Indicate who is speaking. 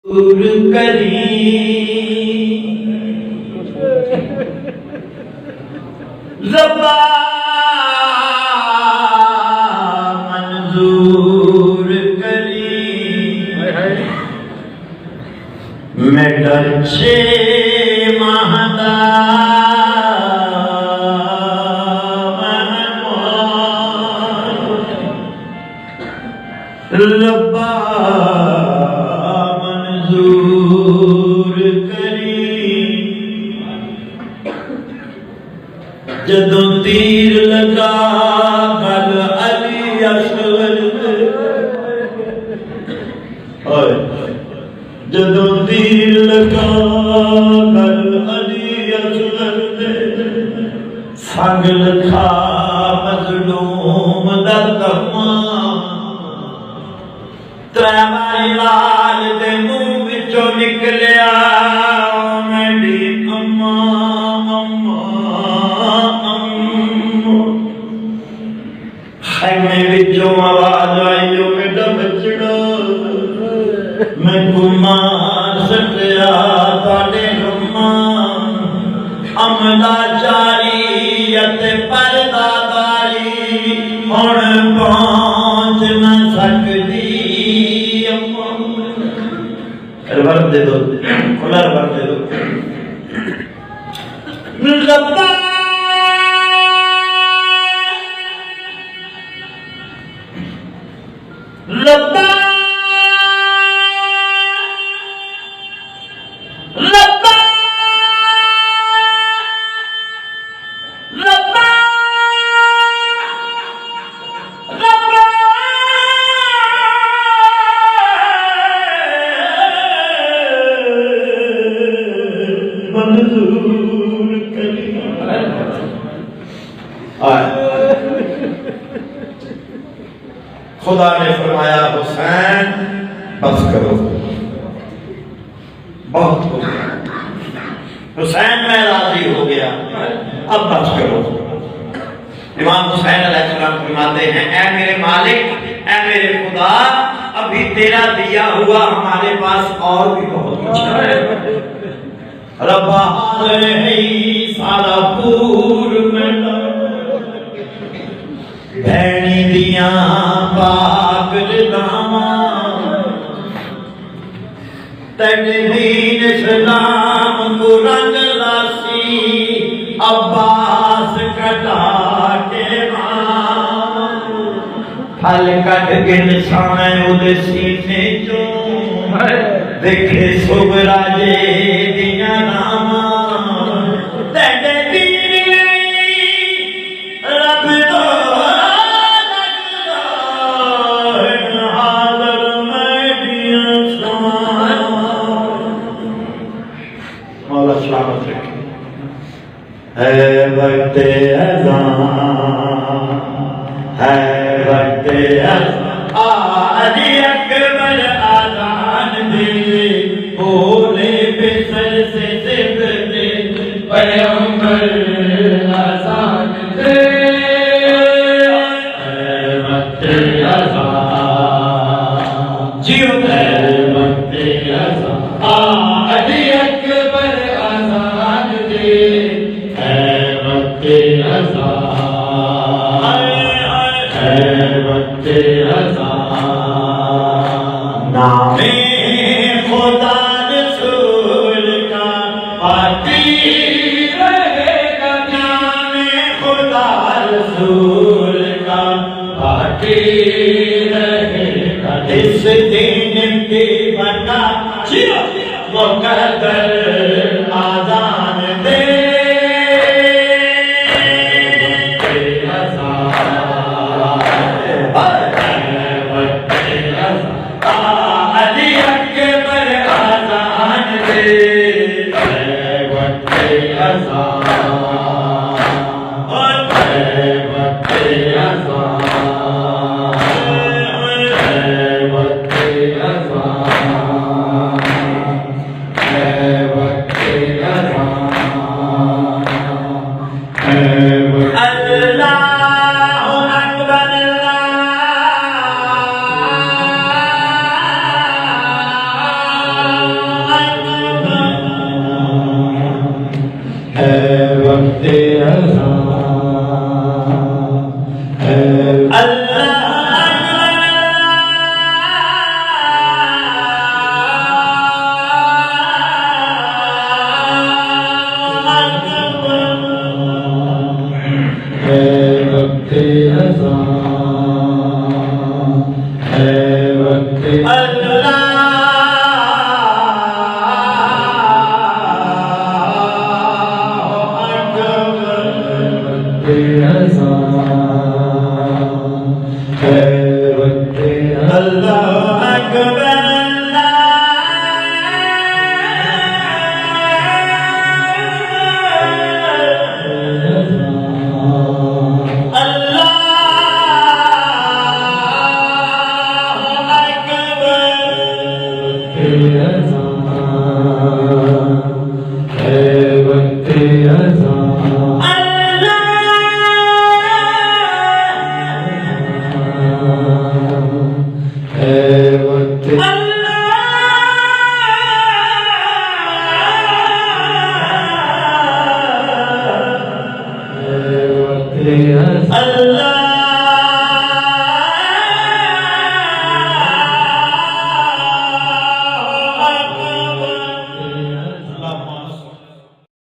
Speaker 1: दूर करी रब्बा मंजूर करी मैं डरछे महदा रब्बा मंजूर करी जदों तीर लगा गल अली असगर जदों तीर लगा गल अली असगर संग लखा मजलूम दा तमा त्रैवारी लाल दे मुंह विचों निकलिया मेरी अम्मा अम्मा अम्मा खैमे विचों आवाज आई जो मेरा बचड़ा मैं गुमार सटिया ताड़े अम्मा अमला जारी अते परदादारी हुण पहुंच न सकदी वर्क दे दो खुला वर्क दे दो रब्बा रब्बा रब्बा रब्बा मंजूर करी खुदा ने फरमाया हुसैन बस करो बहुत हो गया हुसैन मैं राजी हो गया अब बस करो इमाम हुसैन अलैहिस्सलाम फरमाते हैं ऐ मेरे मालिक ऐ मेरे खुदा अभी तेरा दिया हुआ हमारे पास और भी बहुत कुछ है रब्बा है सारा पूर में भैनी दिया पाक दामा तेरे दीन इस्लाम को रंग लासी अब्बास कटा के फल कट के निशाने उदे सीने चो देखे सुबरा जे दिया नामा तेरे दीन रब तो लगदा हाज़र मैं दिया मौला सलामत रखे है वक्त अज़ान है वक्त अली अकबर आज़ान दे बोले बिसर से सिबते पैगंबर आज़ान दे वक्त अज़ान जियो वक्त अज़ान अली अकबर आज़ान दे वक्त अज़ान नामे खुदा रसूल का पाती रहेगा नामे खुदा रसूल का पाती रहेगा इस दिन की बता मुकद्दर आज़ाद